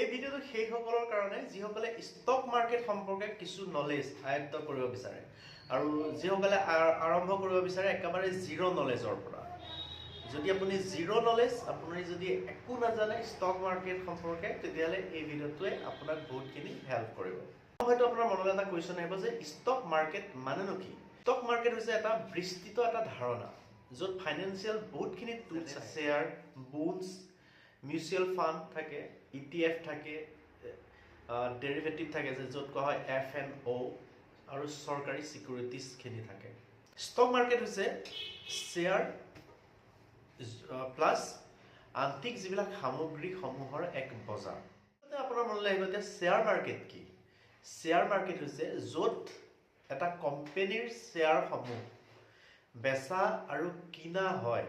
এই ভিডিওটো সেইসকলৰ কাৰণে যিসকলে ষ্টক মাৰ্কেট সম্পৰ্কে কিছু নলেজ আয়ত্ত কৰিব বিচাৰে আৰু যিসকলে আৰম্ভ কৰিব বিচাৰে একেবাৰে জিৰ' নলেজৰ পৰা। যদি আপুনি জিৰ' নলেজ, আপুনি যদি একো নাজানে ষ্টক মাৰ্কেট সম্পৰ্কে, তেতিয়াহ'লে এই ভিডিঅ'টোৱে আপোনাক বহুতখিনি হেল্প কৰিব। হয়তো আপোনাৰ মনলৈ এটা কুৱেশ্যন আহিব যে ষ্টক মাৰ্কেট মানেনো কি? ষ্টক মাৰ্কেট হৈছে এটা বিস্তৃত এটা ধাৰণা য'ত ফাইনেন্সিয়েল বহুতখিনি টুলছ আছে, শ্বেয়াৰ, বণ্ডছ, মিউচুৱেল ফাণ্ড থাকে, ETF থাকে, ডেৰিভেটিভ থাকে য'ত কোৱা হয় F&O আৰু চৰকাৰী চিকিউৰিটিজখিনি থাকে। ষ্টক মাৰ্কেট হৈছে শ্বেয়াৰ প্লাছ আন্তিক যিবিলাক সামগ্ৰীসমূহৰ এক বজাৰ। আপোনাৰ মনলৈ আহিব যে শ্বেয়াৰ মাৰ্কেট কি? শ্বেয়াৰ মাৰ্কেট হৈছে য'ত এটা কোম্পানীৰ শ্বেয়াৰসমূহ বেচা আৰু কিনা হয়।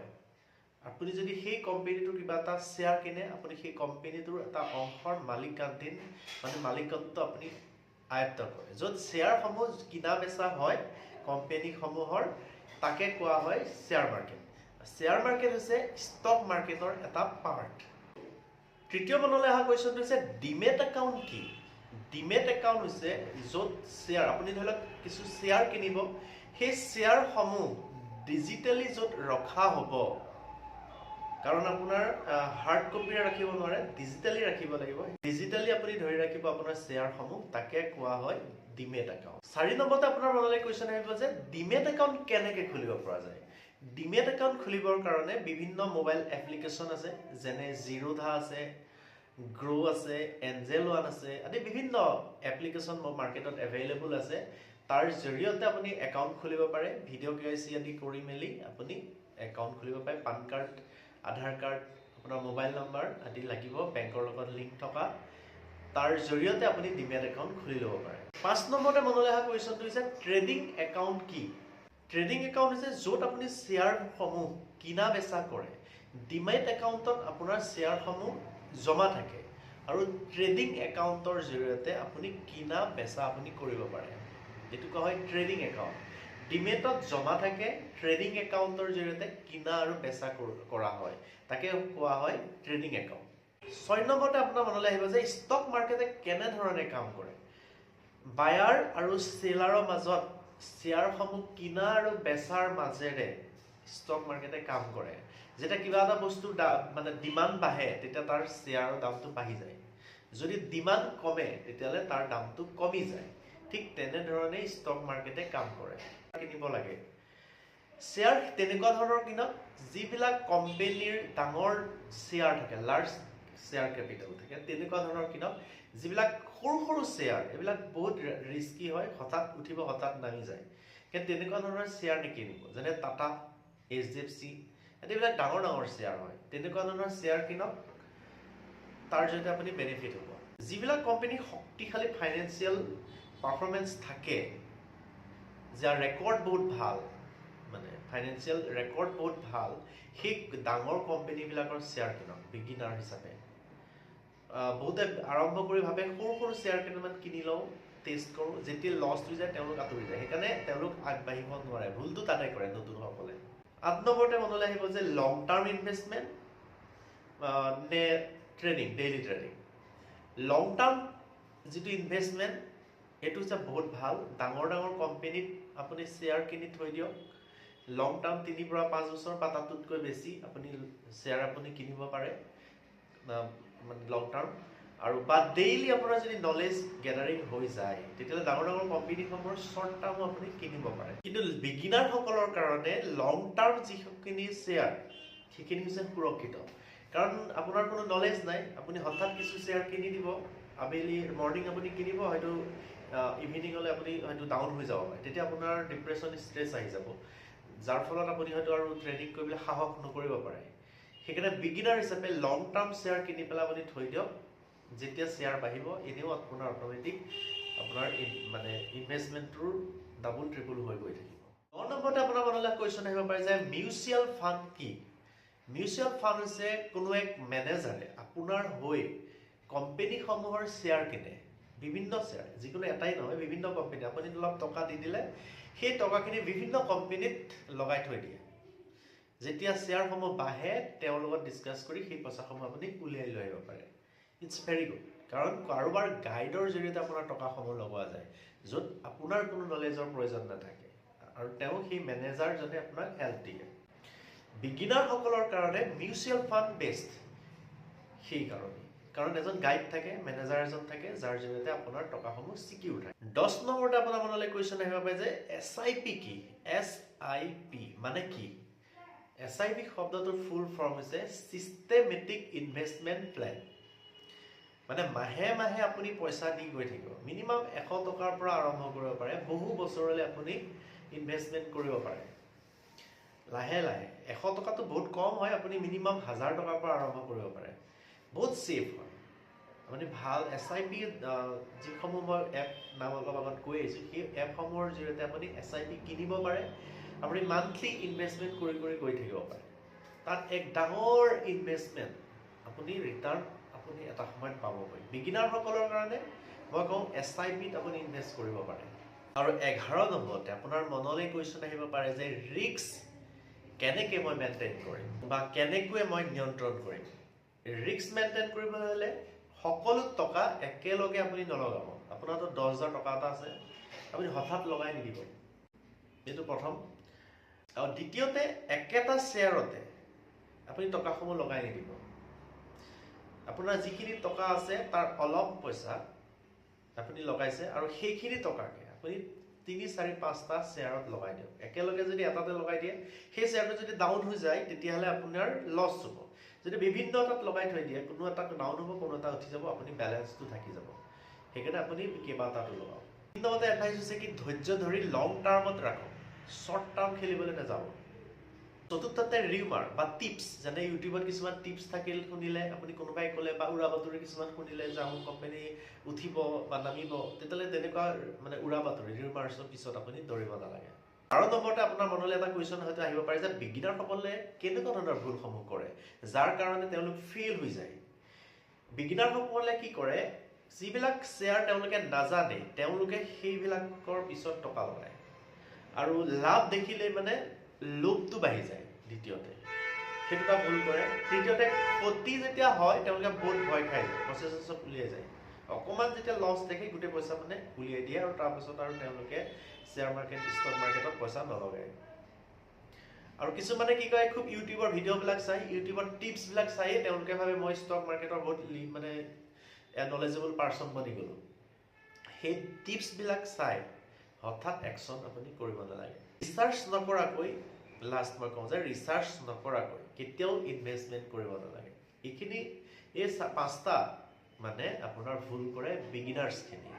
আপুনি যদি সেই কোম্পানীটোৰ কিবা এটা শ্বেয়াৰ কিনে, আপুনি সেই কোম্পানীটোৰ এটা অংশৰ মালিকাধীন মালিকত্ব আপুনি আয়ত্ত কৰে। য'ত শ্বেয়াৰসমূহ কিনা বেচা হয় কোম্পানীসমূহৰ, তাকে কোৱা হয় শ্বেয়াৰ মাৰ্কেট। শ্বেয়াৰ মাৰ্কেট হৈছে ষ্টক মাৰ্কেটৰ এটা পাৰ্ট। তৃতীয় মনলৈ অহা কুৱেশ্যনটো হৈছে ডিমেট একাউণ্ট কি? ডিমেট একাউণ্ট হৈছে য'ত শ্বেয়াৰ, আপুনি ধৰি লওক কিছু শ্বেয়াৰ কিনিব, সেই শ্বেয়াৰসমূহ ডিজিটেলি য'ত ৰখা হ'ব, কাৰণ আপোনাৰ হাৰ্ড কপিৰে ৰাখিব নোৱাৰে, ডিজিটেলি ৰাখিব লাগিব। ডিজিটেলি আপুনি ধৰি ৰাখিব আপোনাৰ শ্বেয়াৰসমূহ, তাকে কোৱা হয় ডিমেট একাউণ্ট। 4 নম্বৰতে আপোনাৰ মনলৈ কুৱেশ্যন আহিব যে ডিমেট একাউণ্ট কেনেকৈ খুলিব পৰা যায়? ডিমেট একাউণ্ট খুলিবৰ কাৰণে বিভিন্ন মোবাইল এপ্লিকেশ্যন আছে, যেনে জিৰোধা আছে, গ্ৰ' আছে, এঞ্জেল ওৱান আছে আদি বিভিন্ন এপ্লিকেশ্যন মাৰ্কেটত এভেইলেবল আছে। তাৰ জৰিয়তে আপুনি একাউণ্ট খুলিব পাৰে। ভিডিঅ' KYC আদি কৰি মেলি আপুনি একাউণ্ট খুলিব পাৰে। পান কাৰ্ড, আধাৰ কাৰ্ড, আপোনাৰ মোবাইল নম্বৰ আদি লাগিব, বেংকৰ লগত লিংক থকা। তাৰ জৰিয়তে আপুনি ডিমেট একাউণ্ট খুলি ল'ব পাৰে। 5 নম্বৰতে মনলৈ অহা কুৱেশ্যনটো হৈছে ট্ৰেডিং একাউণ্ট কি? ট্ৰেডিং একাউণ্ট হৈছে য'ত আপুনি শ্বেয়াৰসমূহ কিনা বেচা কৰে। ডিমেট একাউণ্টত আপোনাৰ শ্বেয়াৰসমূহ জমা থাকে আৰু ট্ৰেডিং একাউণ্টৰ জৰিয়তে আপুনি কিনা বেচা আপুনি কৰিব পাৰে। এইটো কোৱা হয় ট্ৰেডিং একাউণ্ট। ডিমেটত জমা থাকে, ট্ৰেডিং একাউণ্টৰ জৰিয়তে কিনা আৰু বেচা কৰা হয়, তাকে কোৱা হয় ট্ৰেডিং একাউণ্ট। 6 নম্বৰতে আপোনাৰ মনলৈ আহিব যে ষ্টক মাৰ্কেটে কেনেধৰণে কাম কৰে? বায়াৰ আৰু চেলাৰৰ মাজত শ্বেয়াৰসমূহ কিনা আৰু বেচাৰ মাজেৰে ষ্টক মাৰ্কেটে কাম কৰে। যেতিয়া কিবা এটা বস্তুৰ ডিমাণ্ড বাঢ়ে, তেতিয়া তাৰ শ্বেয়াৰৰ দামটো বাঢ়ি যায়। যদি ডিমাণ্ড কমে, তেতিয়াহ'লে তাৰ দামটো কমি যায়। ঠিক তেনেধৰণেই ষ্টক মাৰ্কেটে কাম কৰে। কিনিব লাগে শ্বেয়াৰ তেনেকুৱা ধৰণৰ কিনক যিবিলাক কোম্পানীৰ ডাঙৰ শ্বেয়াৰ থাকে, লাৰ্জ শ্বেয়াৰ কেপিটেল থাকে, তেনেকুৱা ধৰণৰ কিনক। যিবিলাক সৰু সৰু শ্বেয়াৰ, এইবিলাক বহুত ৰিস্কি হয়, হঠাৎ উঠিব হঠাৎ নামি যায়, কিন্তু তেনেকুৱা ধৰণৰ শ্বেয়াৰ নিকিনিব। যেনে টাটা, HDFC এইবিলাক ডাঙৰ ডাঙৰ শ্বেয়াৰ হয়, তেনেকুৱা ধৰণৰ শ্বেয়াৰ কিনক। তাৰ জৰিয়তে আপুনি বেনিফিট হ'ব। যিবিলাক কোম্পানীৰ শক্তিশালী ফাইনেন্সিয়েল পাৰফৰ্মেঞ্চ থাকে, যাৰ ৰেকৰ্ড বহুত ভাল, ফাইনেন্সিয়েল ৰেকৰ্ড বহুত ভাল, সেই ডাঙৰ কোম্পানীবিলাকৰ শ্বেয়াৰ কিনক বিগিনাৰ হিচাপে। বহুতে আৰম্ভ কৰি ভাবে সৰু সৰু শ্বেয়াৰ কেইটামান কিনি লওঁ, টেষ্ট কৰোঁ, যেতিয়া লষ্ট হৈ যায় তেওঁলোক আঁতৰি যায়, সেইকাৰণে তেওঁলোক আগবাঢ়িব নোৱাৰে। ভুলটো তাতে কৰে নতুনসকলে। 8 নম্বৰতে মনলৈ আহিব যে লং টাৰ্ম ইনভেষ্টমেণ্ট নে ট্ৰেডিং, ডেইলি ট্ৰেডিং। লং টাৰ্ম যিটো ইনভেষ্টমেণ্ট, এইটো হৈছে বহুত ভাল। ডাঙৰ ডাঙৰ কোম্পানীত আপুনি শ্বেয়াৰ কিনি থৈ দিয়ক। লং টাৰ্ম 3 পৰা 5 বছৰ বা তাতোতকৈ বেছি আপুনি শ্বেয়াৰ আপুনি কিনিব পাৰে, লং টাৰ্ম। আৰু বা ডেইলি আপোনাৰ যদি নলেজ গেডাৰিং হৈ যায়, তেতিয়াহ'লে ডাঙৰ ডাঙৰ কোম্পানীসমূহৰ শ্বৰ্ট টাৰ্মো আপুনি কিনিব পাৰে। কিন্তু বিগিনাৰসকলৰ কাৰণে লং টাৰ্ম যিখিনি শ্বেয়াৰ, সেইখিনি হৈছে সুৰক্ষিত। কাৰণ আপোনাৰ কোনো নলেজ নাই, আপুনি হঠাৎ কিছু শ্বেয়াৰ কিনি দিব, আবেলি মৰ্ণিং আপুনি কিনিব, হয়তো ইভিনিঙলৈ আপুনি হয়তো ডাউন হৈ যাব পাৰে, তেতিয়া আপোনাৰ ডিপ্ৰেশ্যন, ষ্ট্ৰেছ আহি যাব, যাৰ ফলত আপুনি হয়তো আৰু ট্ৰেডিং কৰিবলৈ সাহস নকৰিব পাৰে। সেইকাৰণে বিগিনাৰ হিচাপে লং টাৰ্ম শ্বেয়াৰ কিনি পেলাই আপুনি থৈ দিয়ক। যেতিয়া শ্বেয়াৰ বাঢ়িব, এনেও আপোনাৰ অট'মেটিক আপোনাৰ ইনভেষ্টমেণ্টটোৰ ডাবল ট্ৰিপল হৈ গৈ থাকিব। 9 নম্বৰতে আপোনাৰ মনলৈ কুৱেশ্যন আহিব পাৰে যে মিউচুৱেল ফাণ্ড কি? মিউচুৱেল ফাণ্ড হৈছে কোনো এক মেনেজাৰে আপোনাৰ হৈ কোম্পানীসমূহৰ শ্বেয়াৰ কিনে, বিভিন্ন শ্বেয়াৰ, যিকোনো এটাই নহয়, বিভিন্ন কোম্পানী। আপুনি অলপ টকা দি দিলে, সেই টকাখিনি বিভিন্ন কোম্পানীত লগাই থৈ দিয়ে। যেতিয়া শ্বেয়াৰসমূহ বাঢ়ে, তেওঁৰ লগত ডিছকাছ কৰি সেই পইচাসমূহ আপুনি উলিয়াই লৈ আহিব পাৰে। It's very good. কাৰণ কাৰোবাৰ গাইডৰ জৰিয়তে আপোনাৰ টকাসমূহ লগোৱা যায় য'ত আপোনাৰ কোনো নলেজৰ প্ৰয়োজন নাথাকে আৰু তেওঁ সেই মেনেজাৰজনে আপোনাক হেল্প দিয়ে বিগিনাৰসকলৰ কাৰণে মিউচুৱেল ফাণ্ড বেষ্ট সেইকাৰণে কাৰণ এজন গাইড থাকে মেনেজাৰ এজন থাকে যাৰ জৰিয়তে আপোনাৰ টকাসমূহ সিকিউৰ থাকে 10 নম্বৰতে আপোনাৰ মনলৈ কুৱেশ্যন আহিব পাৰে যে SIP কি SIP মানে কি SIP শব্দটোৰ ফুল ফৰ্ম হৈছে চিষ্টেমেটিক ইনভেষ্টমেণ্ট প্লেন মানে মাহে মাহে আপুনি পইচা দি গৈ থাকিব মিনিমাম 100 টকাৰ পৰা আৰম্ভ কৰিব পাৰে বহু বছৰলৈ আপুনি ইনভেষ্টমেণ্ট কৰিব পাৰে লাহে লাহে 100 টকাটো বহুত কম হয় আপুনি মিনিমাম 1000 টকাৰ পৰা আৰম্ভ কৰিব পাৰে বহুত সেফ হয় আপুনি ভাল SIP যিসমূহ মই এপ নাম অলপ আগত কৈ আহিছোঁ সেই এপসমূহৰ জৰিয়তে আপুনি SIP কিনিব পাৰে আপুনি মান্থলি ইনভেষ্টমেণ্ট কৰি কৰি গৈ থাকিব পাৰে তাত এক ডাঙৰ ইনভেষ্টমেণ্ট আপুনি ৰিটাৰ্ণ আপুনি এটা সময়ত পাবগৈ বিগিনাৰসকলৰ কাৰণে মই কওঁ SIPত আপুনি ইনভেষ্ট কৰিব পাৰে আৰু 11 নম্বৰতে আপোনাৰ মনলৈ কুৱেশ্যন আহিব পাৰে যে ৰিস্ক কেনেকৈ মই মেইনটেইন কৰিম বা কেনেকৈ মই নিয়ন্ত্ৰণ কৰিম ৰিস্ক মেইনটেইন কৰিবলৈ হ'লে সকলো টকা একেলগে আপুনি নলগাব আপোনাৰতো 10,000 টকা এটা আছে আপুনি হঠাৎ লগাই নিদিব এইটো প্ৰথম আৰু দ্বিতীয়তে একেটা শ্বেয়াৰতে আপুনি টকাসমূহ লগাই নিদিব আপোনাৰ যিখিনি টকা আছে তাৰ অলপ পইচা আপুনি লগাইছে আৰু সেইখিনি টকাকে আপুনি 3-4-5টা শ্বেয়াৰত লগাই দিয়ক একেলগে যদি এটাতে লগাই দিয়ে সেই শ্বেয়াৰটো যদি ডাউন হৈ যায় তেতিয়াহ'লে আপোনাৰ লছ হ'ব যদি বিভিন্ন এটাত লগাই থৈ দিয়ে কোনো এটা ডাউন হ'ব কোনো এটা উঠি যাব আপুনি বেলেঞ্চটো থাকি যাব সেইকাৰণে আপুনি কেইবাটাতো লগাওক তিনিটাতে এডভাইচ হৈছে কি ধৈৰ্য ধৰি লং টাৰ্মত ৰাখক শৰ্ট টাৰ্ম খেলিবলৈ নাযাব চতুৰ্থতে ৰিউমাৰ বা টিপছ যেনে ইউটিউবত কিছুমান টিপছ থাকিল শুনিলে আপুনি কোনোবাই ক'লে বা উৰা বাতৰি কিছুমান শুনিলে যে আমুক কোম্পানী উঠিব বা নামিব তেতিয়াহ'লে তেনেকুৱা মানে উৰা বাতৰি ৰিউমাৰ্ছৰ পিছত আপুনি দৌৰিব নালাগে 12 নম্বৰতে আপোনাৰ মনলৈ এটা কুৱেশ্যন হয়তো আহিব পাৰে যে বিগিনাৰসকলে কেনেকুৱা ধৰণৰ ভুলসমূহ কৰে যাৰ কাৰণে তেওঁলোক ফেইল হৈ যায় বিগিনাৰসকলে কি কৰে যিবিলাক শ্বেয়াৰ তেওঁলোকে নাজানে তেওঁলোকে সেইবিলাকৰ পিছত টকা লগায় আৰু লাভ দেখিলে মানে লোভটো বাঢ়ি যায় দ্বিতীয়তে সেইটা ভুল কৰে তৃতীয়তে ক্ষতি যেতিয়া হয় তেওঁলোকে বহুত ভয় খাই যায় প্ৰচেছত উলিয়াই যায় অকমান যেতিয়া লছ দেখে গোটেই পইচা মানে উলিয়াই দিয়ে আৰু তাৰপিছত আৰু তেওঁলোকে শ্বেয়াৰ মাৰ্কেট ষ্টক মাৰ্কেটত পইচা নলগায় আৰু কিছুমানে কি কয় খুব ইউটিউবৰ ভিডিঅ'বিলাক চাই ইউটিউবৰ টিপছবিলাক চাই তেওঁলোকে ভাবে মই ষ্টক মাৰ্কেটৰ বহুত মানে নলেজেবল পাৰ্চন বনি গ'লো সেই টিপছবিলাক চাই হঠাৎ একশ্যন আপুনি কৰিব নালাগে ৰিচাৰ্চ নকৰাকৈ লাষ্ট মই কওঁ যে ৰিচাৰ্চ নকৰাকৈ কেতিয়াও ইনভেষ্টমেণ্ট কৰিব নালাগে এইখিনি এই 5টা মানে আপোনাৰ ভুল কৰে বিগিনাৰ্ছখিনি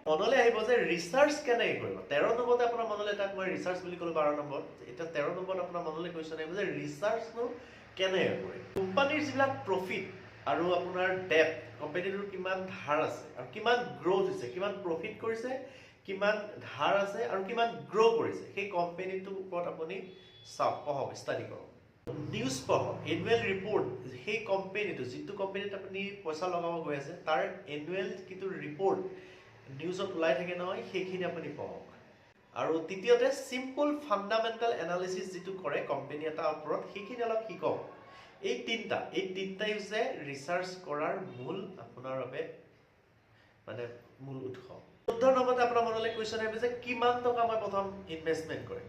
মনলৈ আহিব যে ৰিচাৰ্চ কেনেকৈ কৰিব 13 নম্বৰতে আপোনাৰ মনলৈ তাক মই ৰিচাৰ্চ বুলি ক'লো 12 নম্বৰ এতিয়া 13 নম্বৰত আপোনাৰ মনলৈ কুৱেশ্যন আহিব যে ৰিচাৰ্চনো কেনেকৈ কৰে কোম্পানীৰ যিবিলাক প্ৰফিট আৰু আপোনাৰ ডেট কোম্পানীটোৰ কিমান ধাৰ আছে আৰু কিমান গ্ৰ'থ হৈছে কিমান প্ৰফিট কৰিছে কিমান ধাৰ আছে আৰু কিমান গ্ৰ' কৰিছে সেই কোম্পানীটোৰ ওপৰত আপুনি চাওক পঢ়ক ষ্টাডি কৰক নিউজ পঢ়ক এনুৱেল ৰিপৰ্ট সেই কোম্পানীটো যিটো কোম্পানীত আপুনি পইচা লগাব গৈ আছে তাৰ এনুৱেল কিন্তু ৰিপৰ্ট নিউজত ওলাই থাকে নহয় সেইখিনি আপুনি পঢ়ক আৰু তৃতীয়তে সিম্পল ফাণ্ডামেণ্টেল এনালিচিছ যিটো কৰে কোম্পানী এটাৰ ওপৰত সেইখিনি অলপ শিকক এই তিনিটাই হৈছে ৰিচাৰ্চ কৰাৰ মূল আপোনাৰ বাবে মানে মূল উৎস 14 নম্বৰতে আপোনাৰ মনলৈ কুৱেশ্যন আহিব যে কিমান টকা মই প্ৰথম ইনভেষ্টমেণ্ট কৰিম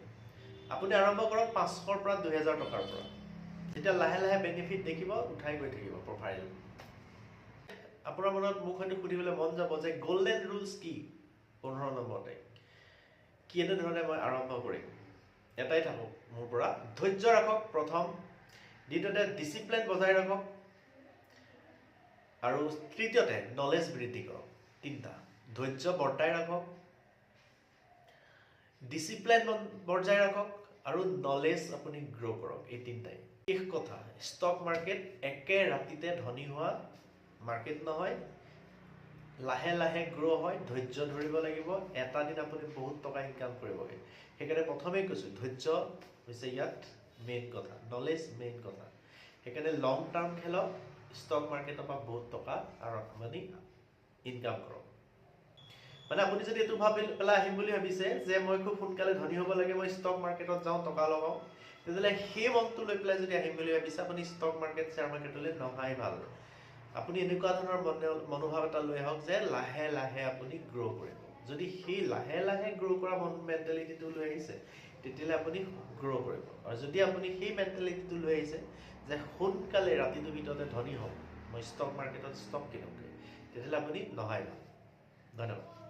আপুনি আৰম্ভ কৰক 500ৰ পৰা 2000 টকাৰ পৰা যেতিয়া লাহে লাহে বেনিফিট দেখিব উঠাই গৈ থাকিব প্ৰফাইল আপোনাৰ মনত মোক হয়তো সুধিবলৈ মন যাব যে গোল্ডেন ৰুলছ কি 15 নম্বৰতে কি এনেধৰণে মই আৰম্ভ কৰিম এটাই থাকক মোৰ পৰা ধৈৰ্য ৰাখক প্ৰথম দ্বিতীয়তে ডিচিপ্লিন বজাই ৰাখক আৰু তৃতীয়তে নলেজ বৃদ্ধি কৰক তিনিটা ধৈৰ্য বৰ্তাই ৰাখক ডিচিপ্লিন বজাই ৰাখক আৰু নলেজ আপুনি গ্ৰ' কৰক এই তিনিটাই শেষ কথা ষ্টক মাৰ্কেট একে ৰাতিতে ধনী হোৱা মাৰ্কেট নহয় লাহে লাহে গ্ৰ' হয় ধৈৰ্য ধৰিব লাগিব এটা দিন আপুনি বহুত টকা ইনকাম কৰিবগৈ সেইকাৰণে প্ৰথমেই কৈছোঁ ধৈৰ্য হৈছে ইয়াত মেইন কথা নলেজ মেইন কথা সেইকাৰণে লং টাৰ্ম খেলক ষ্টক মাৰ্কেটৰ পৰা বহুত টকা আৰু আপুনি ইনকাম কৰক মানে আপুনি যদি এইটো ভাবি পেলাই আহিম বুলি ভাবিছে যে মই খুব সোনকালে ধনী হ'ব লাগে মই ষ্টক মাৰ্কেটত যাওঁ টকা লগাওঁ তেতিয়াহ'লে সেই মনটো লৈ পেলাই যদি আহিম বুলি ভাবিছে আপুনি ষ্টক মাৰ্কেট শ্বেয়াৰ মাৰ্কেটলৈ নহাই ভাল আপুনি এনেকুৱা ধৰণৰ মনোভাৱ এটা লৈ আহক যে লাহে লাহে আপুনি গ্ৰ' কৰিব। যদি সেই লাহে লাহে গ্ৰ' কৰা মেণ্টেলিটিটো লৈ আহিছে তেতিয়াহ'লে আপুনি গ্ৰ' কৰিব। আৰু যদি আপুনি সেই মেণ্টেলিটিটো লৈ আহিছে যে সোনকালে ৰাতিটোৰ ভিতৰতে ধনী হ'ম, মই ষ্টক মাৰ্কেটত ষ্টক কিনোগৈ, তেতিয়াহ'লে আপুনি নহয়। ধন্যবাদ।